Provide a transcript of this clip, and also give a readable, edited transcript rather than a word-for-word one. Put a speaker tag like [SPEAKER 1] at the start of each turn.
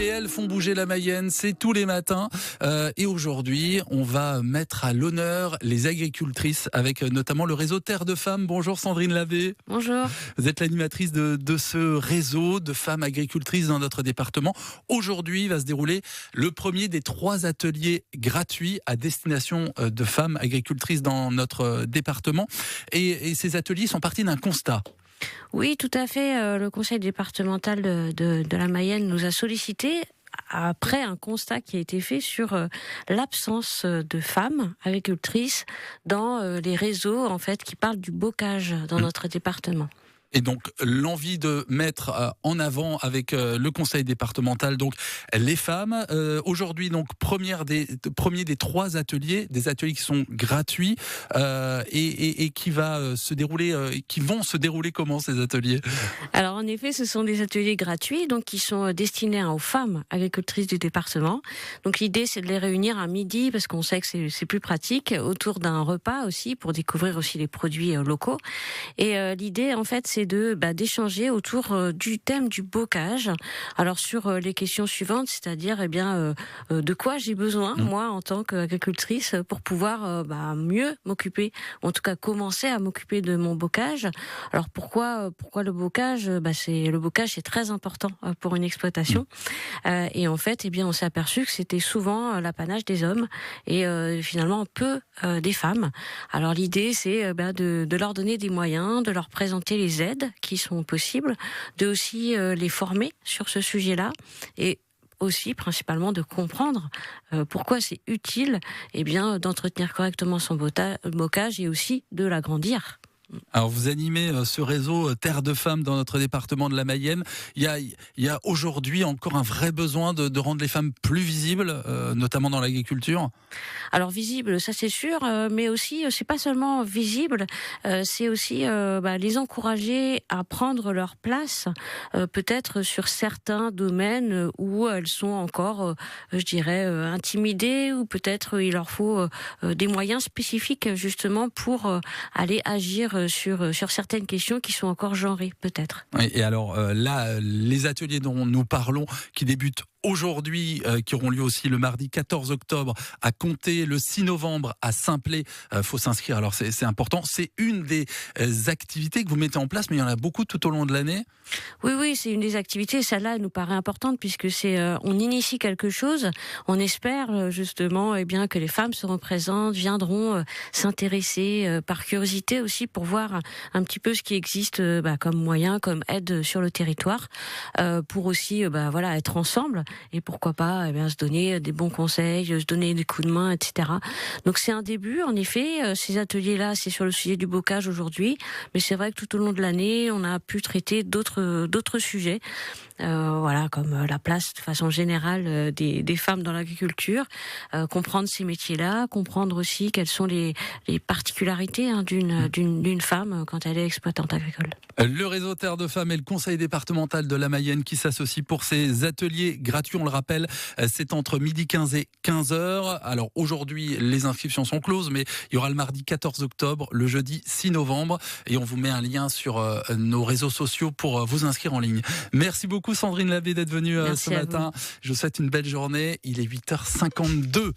[SPEAKER 1] Et elles font bouger la Mayenne, c'est tous les matins. Et aujourd'hui, on va mettre à l'honneur les agricultrices avec notamment le réseau Terre de Femmes. Bonjour Sandrine Labbé.
[SPEAKER 2] Bonjour.
[SPEAKER 1] Vous êtes l'animatrice de ce réseau de femmes agricultrices dans notre département. Aujourd'hui va se dérouler le premier des 3 ateliers gratuits à destination de femmes agricultrices dans notre département. Et ces ateliers sont partis d'un constat.
[SPEAKER 2] Oui, tout à fait. Le conseil départemental de la Mayenne nous a sollicité après un constat qui a été fait sur l'absence de femmes agricultrices dans les réseaux en fait qui parlent du bocage dans notre département.
[SPEAKER 1] Et donc l'envie de mettre en avant avec le conseil départemental donc les femmes. Aujourd'hui donc premier des 3 ateliers, des ateliers qui sont gratuits et qui va se dérouler, qui vont se dérouler comment ces ateliers?
[SPEAKER 2] Alors en effet, ce sont des ateliers gratuits donc qui sont destinés aux femmes agricultrices du département. Donc l'idée c'est de les réunir à midi parce qu'on sait que c'est plus pratique autour d'un repas aussi pour découvrir aussi les produits locaux. Et l'idée en fait c'est d'échanger autour du thème du bocage. Alors sur les questions suivantes, c'est-à-dire de quoi j'ai besoin moi en tant qu'agricultrice pour pouvoir mieux m'occuper, en tout cas commencer à m'occuper de mon bocage. Alors pourquoi le bocage? Le bocage c'est très important pour une exploitation. Et en fait, on s'est aperçu que c'était souvent l'apanage des hommes et finalement peu des femmes. Alors l'idée c'est de leur donner des moyens, de leur présenter les aides qui sont possibles, de aussi les former sur ce sujet-là et aussi principalement de comprendre pourquoi c'est utile d'entretenir correctement son bocage et aussi de l'agrandir.
[SPEAKER 1] Alors vous animez ce réseau Terre de Femmes dans notre département de la Mayenne. Il y a aujourd'hui encore un vrai besoin de rendre les femmes plus visibles, notamment dans l'agriculture.
[SPEAKER 2] Alors visible, ça c'est sûr, mais aussi c'est pas seulement visible, c'est aussi les encourager à prendre leur place, peut-être sur certains domaines où elles sont encore, intimidées, ou peut-être il leur faut des moyens spécifiques justement pour aller agir sur certaines questions qui sont encore genrées, peut-être.
[SPEAKER 1] Oui, et alors là, les ateliers dont nous parlons, qui débutent aujourd'hui, qui auront lieu aussi le mardi 14 octobre à Comté, le 6 novembre à Saint-Plé, faut s'inscrire, alors c'est important. C'est une des activités que vous mettez en place, mais il y en a beaucoup tout au long de l'année.
[SPEAKER 2] Oui, c'est une des activités, celle-là elle nous paraît importante puisque on initie quelque chose, on espère justement que les femmes seront présentes, viendront s'intéresser par curiosité aussi pour voir un petit peu ce qui existe comme moyen, comme aide sur le territoire, pour aussi être ensemble. Et pourquoi pas se donner des bons conseils, se donner des coups de main, etc. Donc c'est un début, en effet. Ces ateliers-là, c'est sur le sujet du bocage aujourd'hui, mais c'est vrai que tout au long de l'année, on a pu traiter d'autres sujets, comme la place de façon générale des femmes dans l'agriculture, comprendre ces métiers-là, comprendre aussi quelles sont les particularités d'une femme quand elle est exploitante agricole.
[SPEAKER 1] Le réseau Terre de Femmes et le conseil départemental de la Mayenne qui s'associent pour ces ateliers gratuits, on le rappelle, c'est entre 12h15 et 15h. Alors aujourd'hui, les inscriptions sont closes, mais il y aura le mardi 14 octobre, le jeudi 6 novembre, et on vous met un lien sur nos réseaux sociaux pour vous inscrire en ligne. Merci beaucoup Sandrine Labbé d'être venue ce matin. Je vous souhaite une belle journée. Il est 8h52.